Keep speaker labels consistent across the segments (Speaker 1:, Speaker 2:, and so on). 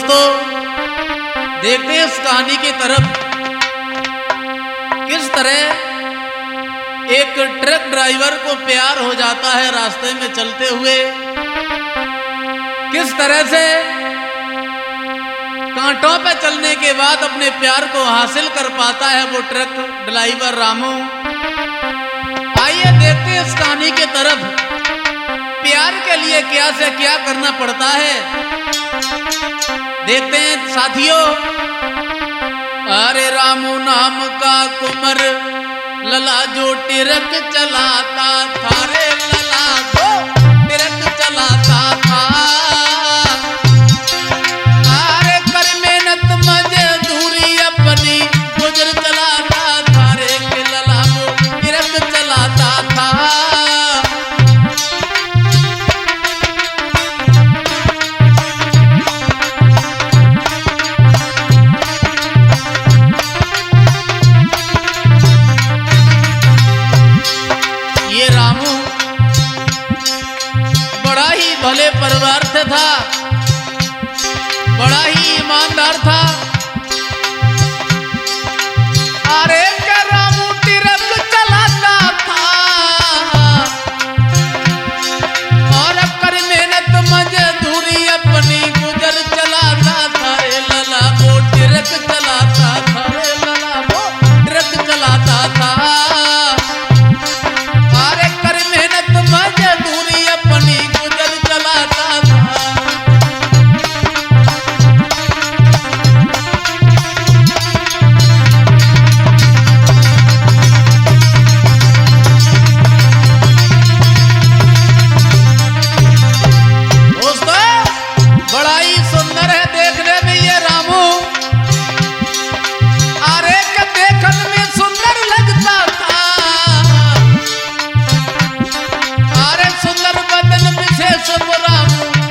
Speaker 1: दोस्तों, देखते हैं इस कहानी की तरफ। किस तरह एक ट्रक ड्राइवर को प्यार हो जाता है रास्ते में चलते हुए, किस तरह से कांटों पे चलने के बाद अपने प्यार को हासिल कर पाता है वो ट्रक ड्राइवर रामू। आइए देखते हैं इस कहानी की तरफ। प्यार के लिए क्या से क्या करना पड़ता है, देखते हैं साथियों। अरे रामू नाम का कुंवर लला जो ट्रक चलाता था, रे लला जो ट्रक चलाता था। अरे कर मेहनत मजदूरी अपनी गुजर चलाता था, रे के लला वो ट्रक चलाता था। भले परिवार से था, बड़ा ही ईमानदार था। अरे क्या रामू ट्रक चलाता था और कर मेहनत मजदूरी अपनी गुजर चलाता था, रे लला वो ट्रक चलाता था, रे लला वो ट्रक चलाता था। अरे कर मेहनत मजदूरी अपनी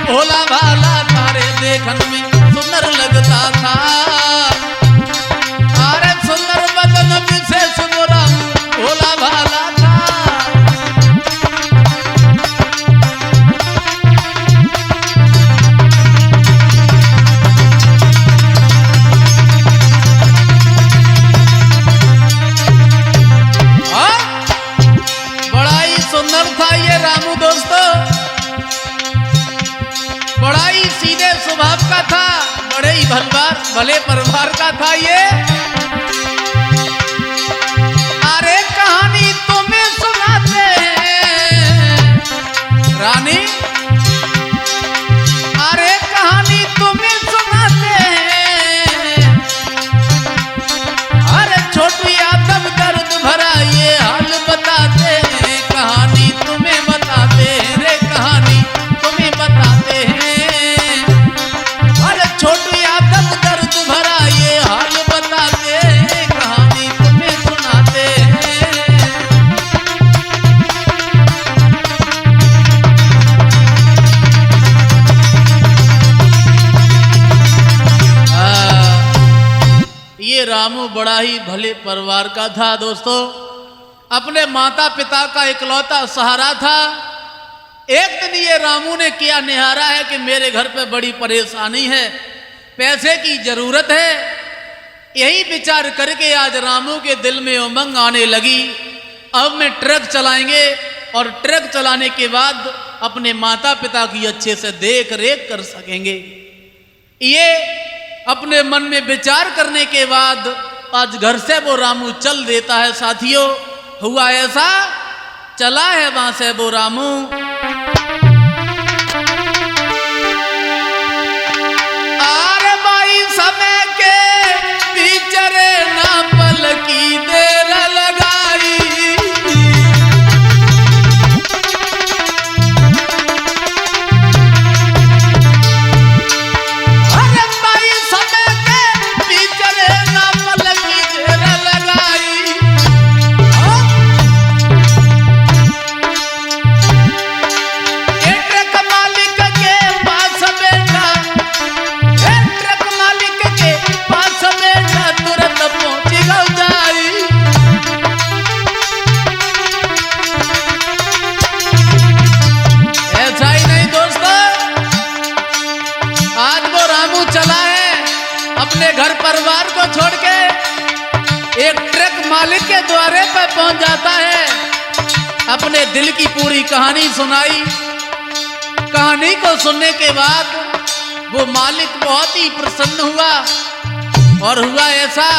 Speaker 1: भोला भाला तारे देखन में सुंदर लगता था। अरे सुंदर बदन विशेष भोला भाला था। बड़ा ही सुंदर था ये रामू दोस्तों, बड़ा ही सीधे स्वभाव का था, बड़े ही भले परिवार का था ये। अरे कहानी तुम्हें सुनाते हैं रानी, अरे कहानी तुम्हें सुनाते हैं। अरे छोटू यादव दर्द भरा ये हाल बताते हैं, कहानी तुम्हें बताते हैं, रे कहानी तुम्हें बताते हैं। छोटू यादव दर्द भरा ये हाल बताते हैं, कहानी तुम्हें सुनाते हैं। ये रामू बड़ा ही भले परिवार का था दोस्तों, अपने माता पिता का इकलौता सहारा था। एक दिन ये रामू ने क्या निहारा है कि मेरे घर पे बड़ी परेशानी है, पैसे की जरूरत है। यही विचार करके आज रामू के दिल में उमंग आने लगी, अब मैं ट्रक चलाएंगे और ट्रक चलाने के बाद अपने माता पिता की अच्छे से देख रेख कर सकेंगे। ये अपने मन में विचार करने के बाद आज घर से वो रामू चल देता है। साथियों, हुआ ऐसा, चला है वहां से वो रामू। समय के बिचरे ना पल की देर लगाई, अरे भाई समय के बिचरे ना पल की देर लगाई। मालिक के द्वारे पर पहुंच जाता है, अपने दिल की पूरी कहानी सुनाई। कहानी को सुनने के बाद वो मालिक बहुत ही प्रसन्न हुआ और हुआ ऐसा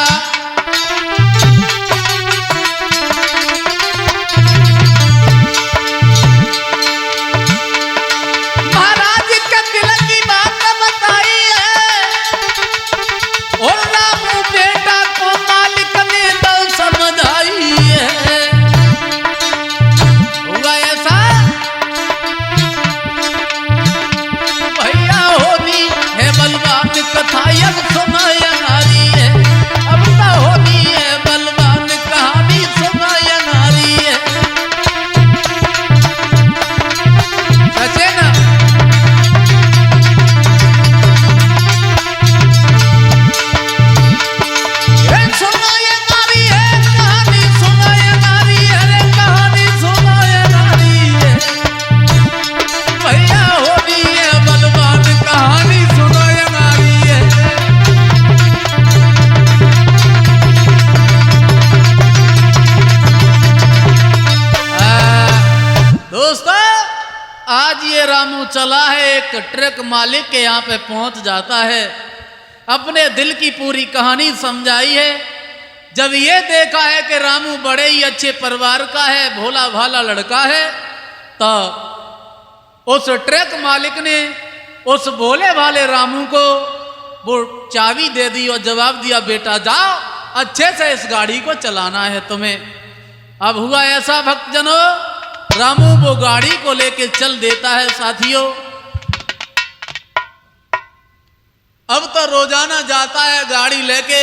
Speaker 1: महाराज के दिल की बात बताई है और रामू बेटा को मालिक ने तो समझाई है। हुआ ऐसा भैया होनी है बलवान कथा अब सुनाया नारी है, अब तो होनी है बलवान कहानी सुनाया नारी है। सचे ना? सुनाया नारी है कहानी सुनाया नारी है रे कहानी सुनाया नारी है। भैया होनी है बलवान कहानी सुनाया नारी है। दोस्तों आज ये रामू चला है, एक ट्रक मालिक के यहाँ पे पहुंच जाता है, अपने दिल की पूरी कहानी समझाई है। जब ये देखा है कि रामू बड़े ही अच्छे परिवार का है, भोला भाला लड़का है, तो उस ट्रक मालिक ने उस भोले भाले रामू को वो चाबी दे दी और जवाब दिया, बेटा जाओ अच्छे से इस गाड़ी को चलाना है तुम्हें। अब हुआ ऐसा भक्तजनों, रामू वो गाड़ी को लेके चल देता है। साथियों अब तो रोजाना जाता है गाड़ी लेके।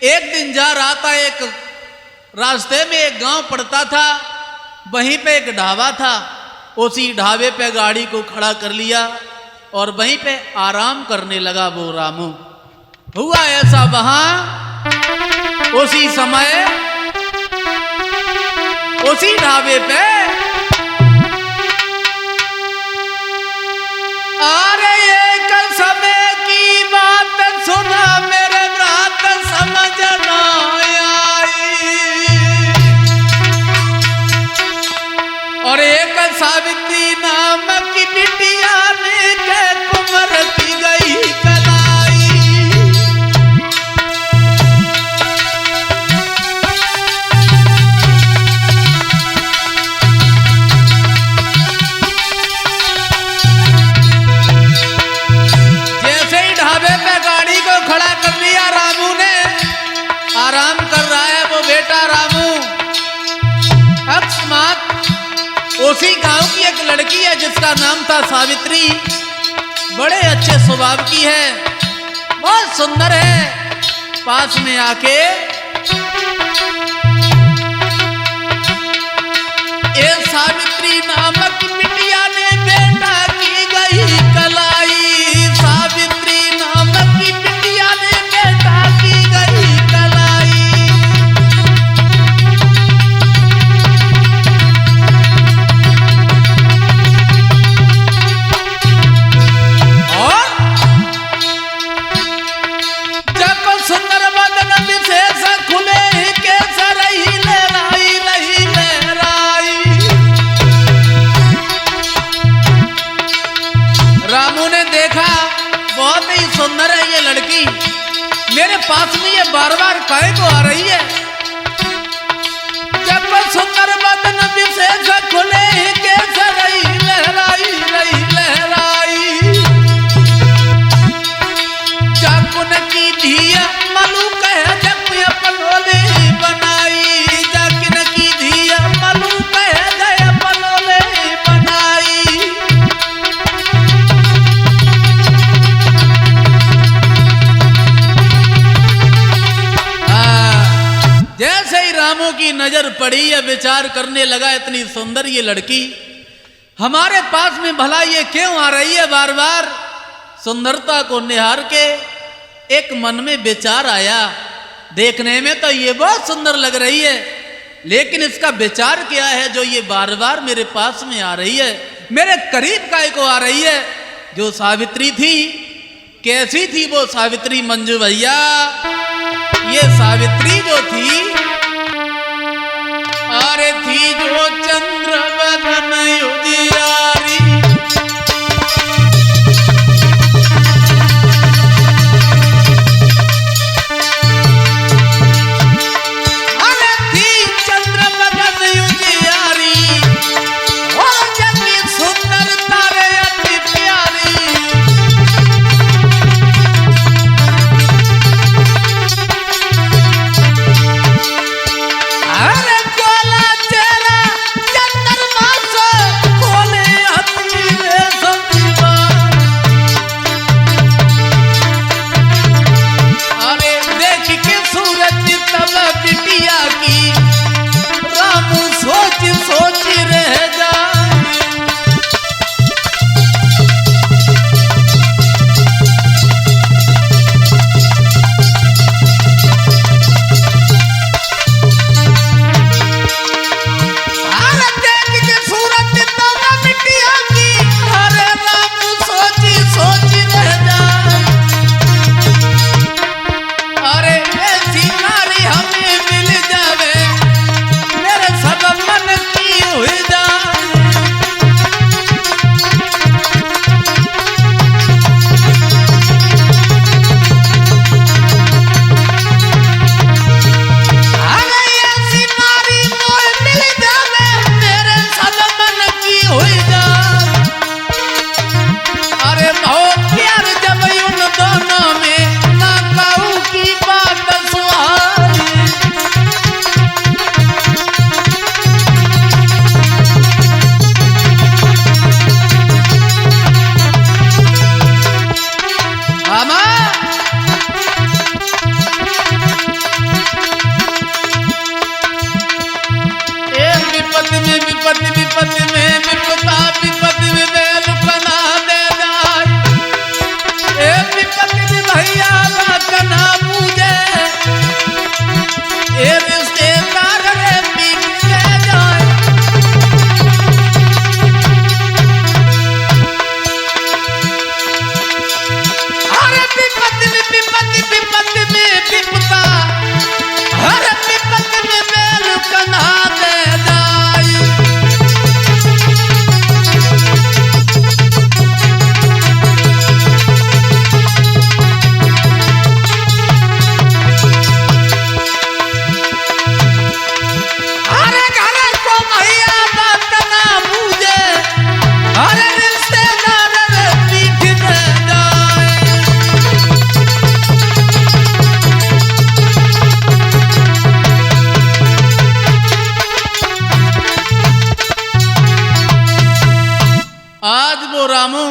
Speaker 1: एक दिन जा रहा था, एक रास्ते में एक गांव पड़ता था, वहीं पे एक ढाबा था। उसी ढाबे पे गाड़ी को खड़ा कर लिया और वहीं पे आराम करने लगा वो रामू। हुआ ऐसा वहां उसी समय उसी ढाबे पे अरे एक समय की बात सुना मेरे रात समझ ना आई, और एक सावित्री नाम की बिटिया ने के कुंवर की गई कलाई। जैसे ही ढाबे पे गाड़ी को खड़ा कर लिया रामू ने, आराम कर रहा है वो बेटा रामू, अकस्मात उसी गांव की एक लड़की है जिसका नाम था सावित्री, बड़े अच्छे स्वभाव की है, बहुत सुंदर है। पास में आके ये सावित्री नामक बिटिया ने बेटा की गई कलाई, सावित्री नामक की बिटिया ने बेटा की गई कलाई। और जब सुंदर बदन विशेष खुले के सरही लहराई रही लहराई। रामू ने देखा बहुत ही सुंदर है ये लड़की, मेरे पास में ये बार बार काहे को आ रही है। जब सुंदर बदन विशेष खुले के सरही लहराई रही लहराई। जाकुन की धिया मलू कह जब पलोले बनाई, जाकिन की धिया मलू कह जय पलोले बनाई। जैसे ही रामू की नजर पड़ी है, विचार करने लगा इतनी सुंदर ये लड़की हमारे पास में भला ये क्यों आ रही है बार बार। सुंदरता को निहार के एक मन में विचार आया, देखने में तो ये बहुत सुंदर लग रही है, लेकिन इसका विचार क्या है जो ये बार बार मेरे पास में आ रही है, मेरे करीब काहे को आ रही है। जो सावित्री थी, कैसी थी वो सावित्री मंजू भैया? ये सावित्री जो थी अरे थी जो चंद्र बदन उजियारी, अरे थी चंद्र बदन उजियारी, और जगी सुंदर तारे अति प्यारी। अरे कोला चेहरा चंद्रमा से खोले अति रेशम दीवार। अरे देख के सूरज तब बिटिया की, राम सोच सोच रह जाए। अरे देख के सूरज तब बिटिया की, अरे राम सोच सोच रह जाए। अरे ऐसी नारी हमें मिल जावे, मेरे सब मन की हुई जाए। अरे ऐसी नारी मोह मिल जावे, मेरे सब मन की हुई जाए। अरे बहुत प्यार जब उन दोनों में, ना कहूँ की बात सुहाई। आमा ए विपत्ति में विपत्ति, विपत्ति में विपता, विपत्ति में बेल कना दे जाए। ए विपत्ति में भैया ना कना पूजे, ए रिश्तेदार रे पीट ले जाए। अरे विपत्ति में विपत्ति, विपत्ति में विपता, अरे विपत्ति में बेल कना दे जाए। अरे घरे को भैया बात ना बूझे, अरे रिश्तेदार रे पीट दे जाए। आज वो रामू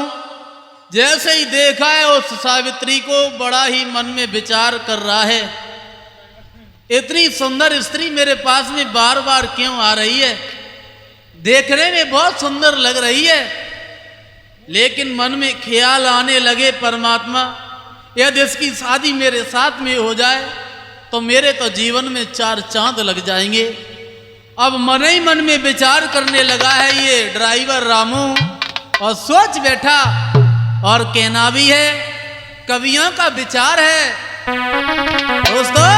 Speaker 1: जैसे ही देखा है उस सावित्री को, बड़ा ही मन में विचार कर रहा है, इतनी सुंदर स्त्री मेरे पास में बार बार क्यों आ रही है। देखने में बहुत सुंदर लग रही है, लेकिन मन में ख्याल आने लगे, परमात्मा यदि इसकी शादी मेरे साथ में हो जाए तो मेरे तो जीवन में 4 चांद लग जाएंगे। अब मन ही मन में विचार करने लगा है ये ड्राइवर रामू, और सोच बैठा, और कहना भी है, कवियों का विचार है दोस्तों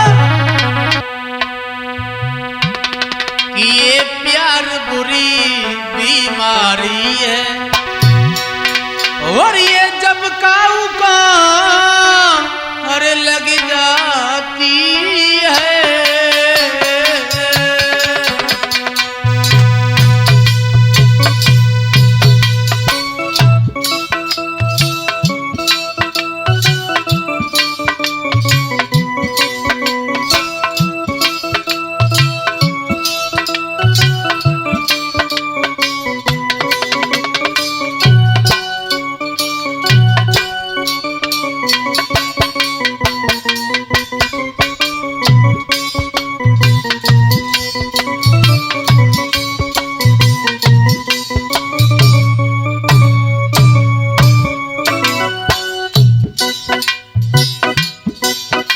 Speaker 1: कि ये प्यार बुरी बीमारी है, और ये जब काऊ का हर लग जाती है।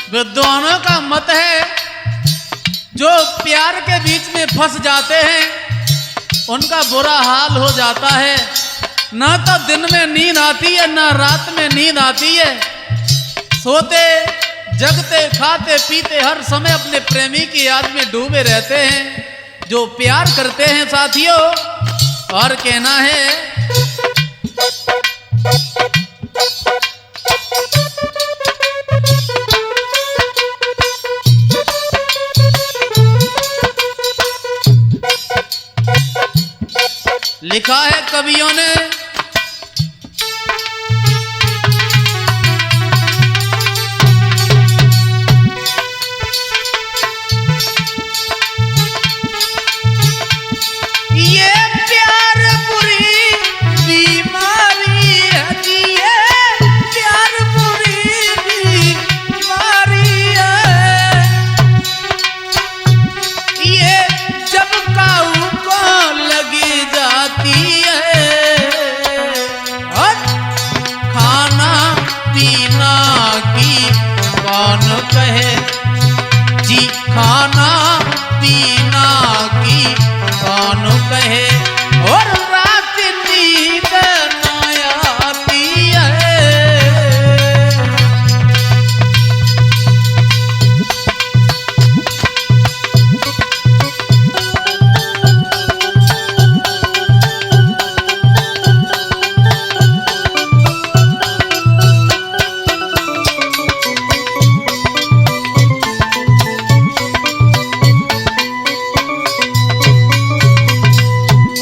Speaker 1: विद्वानों का मत है जो प्यार के बीच में फंस जाते हैं उनका बुरा हाल हो जाता है। ना तो दिन में नींद आती है ना रात में नींद आती है। सोते जगते खाते पीते हर समय अपने प्रेमी की याद में डूबे रहते हैं। जो प्यार करते हैं साथियों। और कहना है लिखा है कवियों ने, ये प्यार बुरी बीमारी है जी, ये प्यार बुरी बीमारी है, ये जब काऊ को लगी जाती है, और खाना पीना की कौन कहे जी, खाना पीना की कौन कहे, और रात नींद न आती है।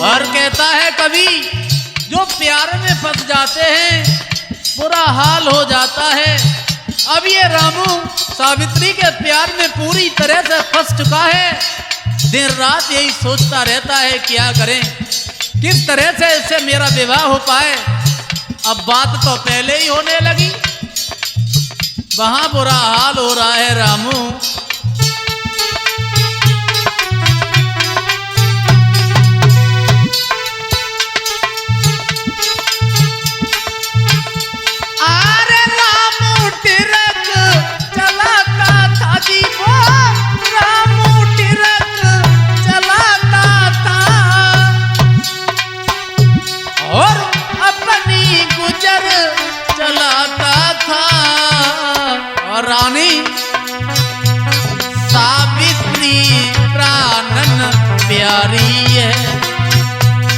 Speaker 1: और कहता है कवि, जो प्यार में फंस जाते हैं बुरा हाल हो जाता है। अब ये रामू सावित्री के प्यार में पूरी तरह से फंस चुका है। दिन रात यही सोचता रहता है क्या करें, किस तरह से इससे मेरा विवाह हो पाए। अब बात तो पहले ही होने लगी, वहां बुरा हाल हो रहा है रामू। रानी सावित्री प्राणन प्यारी है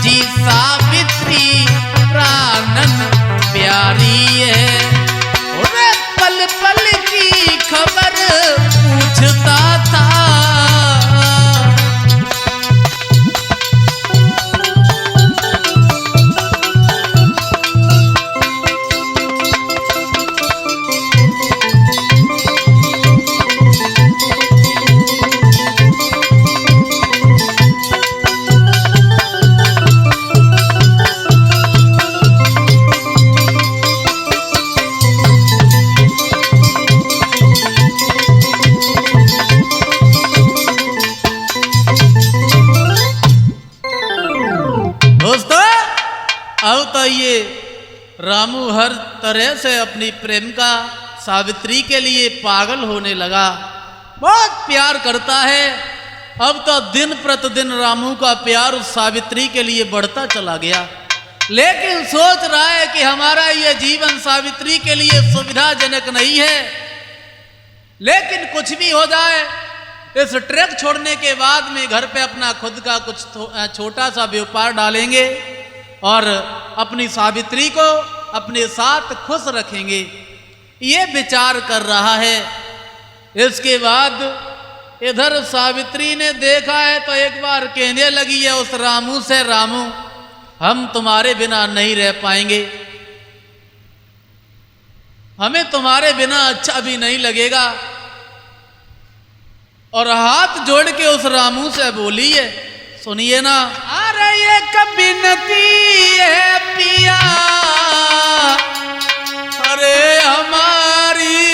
Speaker 1: जी, सावित्री प्राणन प्यारी है, और पल पल की खबर पूछता था। अब तो ये रामू हर तरह से अपनी प्रेमिका सावित्री के लिए पागल होने लगा, बहुत प्यार करता है। अब तो दिन प्रतिदिन रामू का प्यार उस सावित्री के लिए बढ़ता चला गया, लेकिन सोच रहा है कि हमारा ये जीवन सावित्री के लिए सुविधाजनक नहीं है। लेकिन कुछ भी हो जाए, इस ट्रक छोड़ने के बाद में घर पे अपना खुद का कुछ छोटा सा व्यापार डालेंगे और अपनी सावित्री को अपने साथ खुश रखेंगे, ये विचार कर रहा है। इसके बाद इधर सावित्री ने देखा है तो एक बार कहने लगी है उस रामू से, रामू हम तुम्हारे बिना नहीं रह पाएंगे, हमें तुम्हारे बिना अच्छा भी नहीं लगेगा। और हाथ जोड़ के उस रामू से बोली है, सुनिए ना। अरे ये बिनती है पिया, अरे हमारी,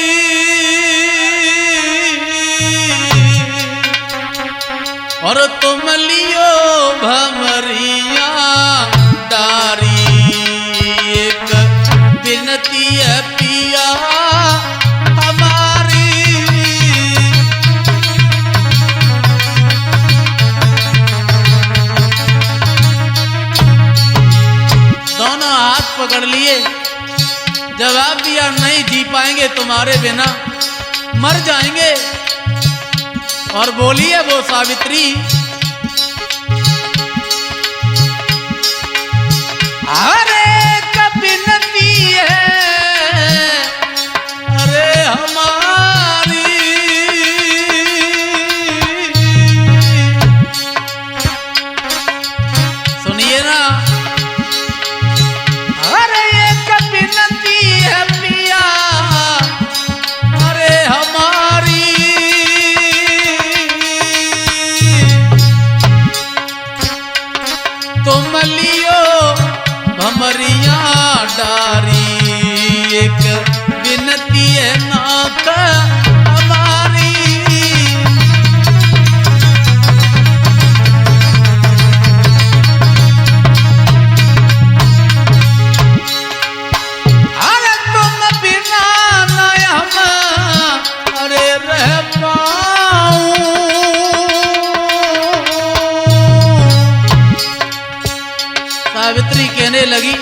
Speaker 1: और तुम लियो भमरिया डारी, एक बिनती है पिया हमारी। दोनों हाथ पकड़ लिए, जवाब दिया नहीं जी पाएंगे तुम्हारे बिना, मर जाएंगे। और बोली है वो सावित्री, तुम लियो भमरिया डारी, एक विनती है नाथ हमारी। अरे तुम बिना न हम अरे रह पाऊं। सावित्री कहने लगी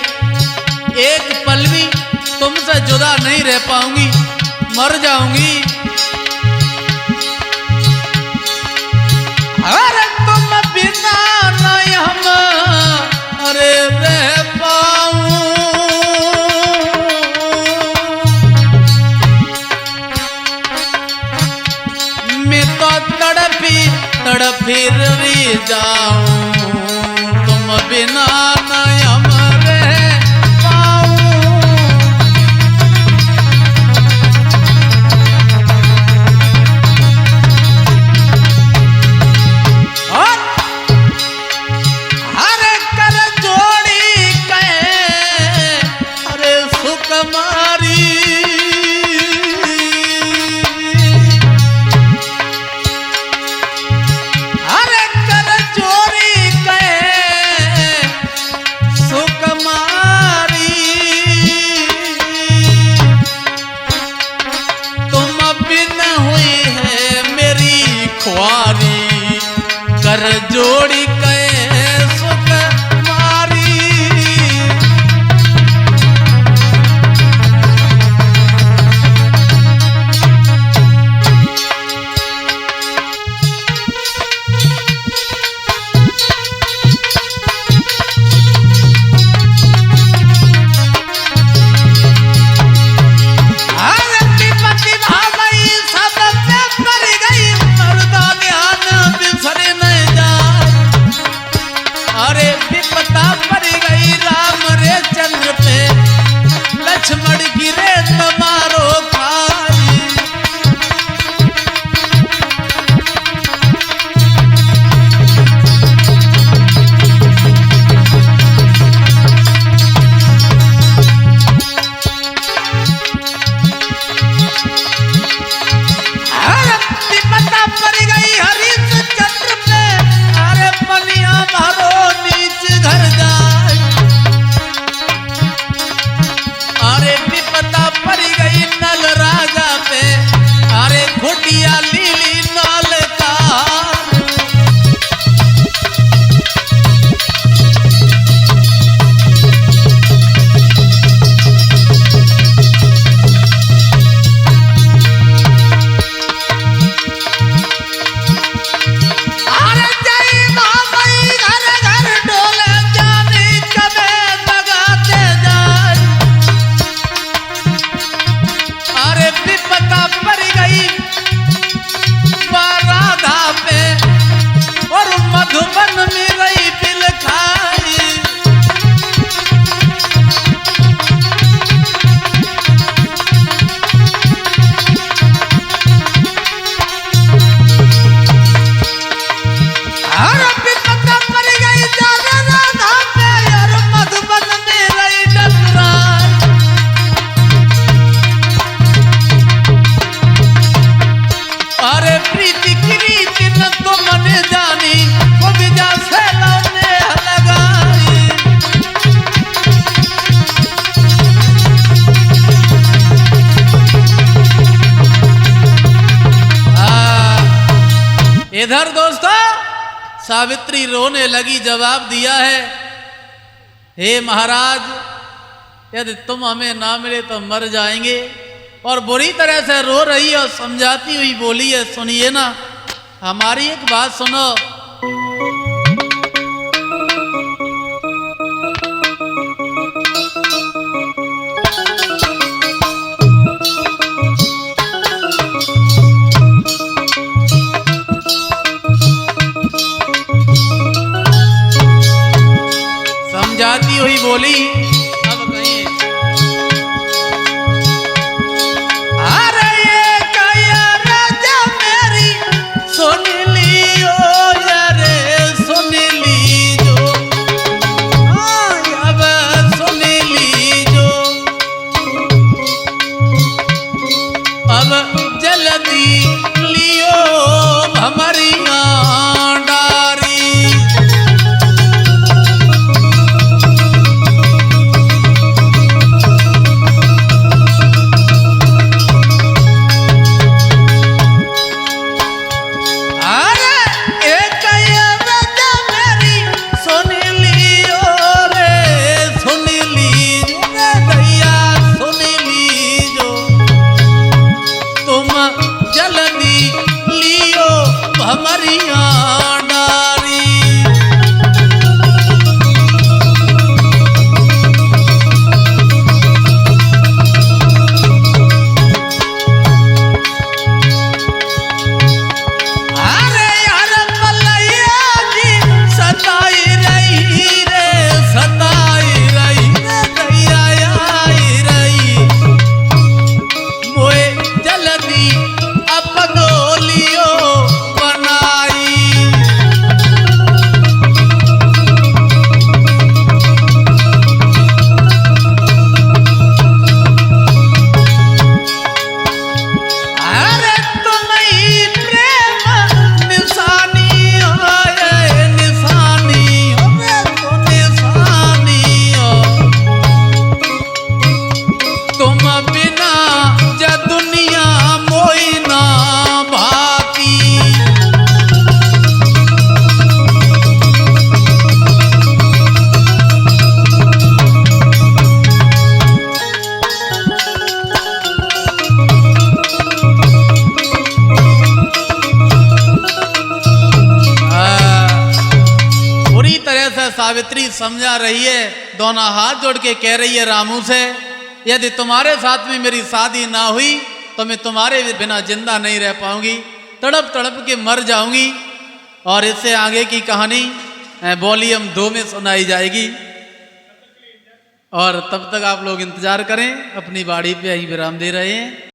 Speaker 1: एक पल भी तुमसे जुदा नहीं रह पाऊंगी, मर जाऊंगी। अरे तुम बिना नहीं हम अरे रह पाऊं। मैं तो तड़पी तड़पी रही जाऊं, तुम बिना नहीं हम रह पाऊं। और हरे कर जोड़ी कहे अरे सुकुमारी। हरे कर जोड़ी कहे सुकुमारी। तुम बिन हुई है मेरी ख्वारी, कर जोड़ी कहे सुकुमारी। अरे विपत्ति भागई सब पे पड़ गई, मर्दा ध्यान बिसरे न जाए। अरे विपदा पड़ गई राम रे चंद्र पे, लक्ष्मण गिरे तुम्हारो भाई। अरे विपदा पड़ गई हरिश्चंद्र पे, अरे पनिया मारो नीच घर जाए। अरे विपदा पड़ गई नल राजा पे, अरे खुटिया लीली नाल का। अरे जय मामई घर घर डोले जाने कबे लगाते जाए। अरे विपदा पड़ गई राधा पे, और मधुबन में रही बिल खाई। अरे विपदा पड़ गई जाने राधा पे, और मधुबन में रही डगराई। अरे प्रीति की रीति न तो मन जानी, वो विजा से लौने लगाई। इधर दोस्तों सावित्री रोने लगी, जवाब दिया है हे महाराज, यदि तुम हमें ना मिले तो मर जाएंगे। और बुरी तरह से रो रही है और समझाती हुई बोली है, सुनिए ना, हमारी एक बात सुनो। समझाती हुई बोली, अब कहीं अरे ये कया राजा मेरी सुन लियो, अरे सुन लीजो। सावित्री समझा रही है, दोनों हाथ जोड़ के कह रही है रामू से, यदि तुम्हारे साथ में मेरी शादी ना हुई तो मैं तुम्हारे बिना जिंदा नहीं रह पाऊंगी, तड़प तड़प के मर जाऊंगी। और इससे आगे की कहानी वॉल्यूम 2 में सुनाई जाएगी। और तब तक आप लोग इंतजार करें, अपनी बाड़ी पे यहीं विराम दे रहे हैं।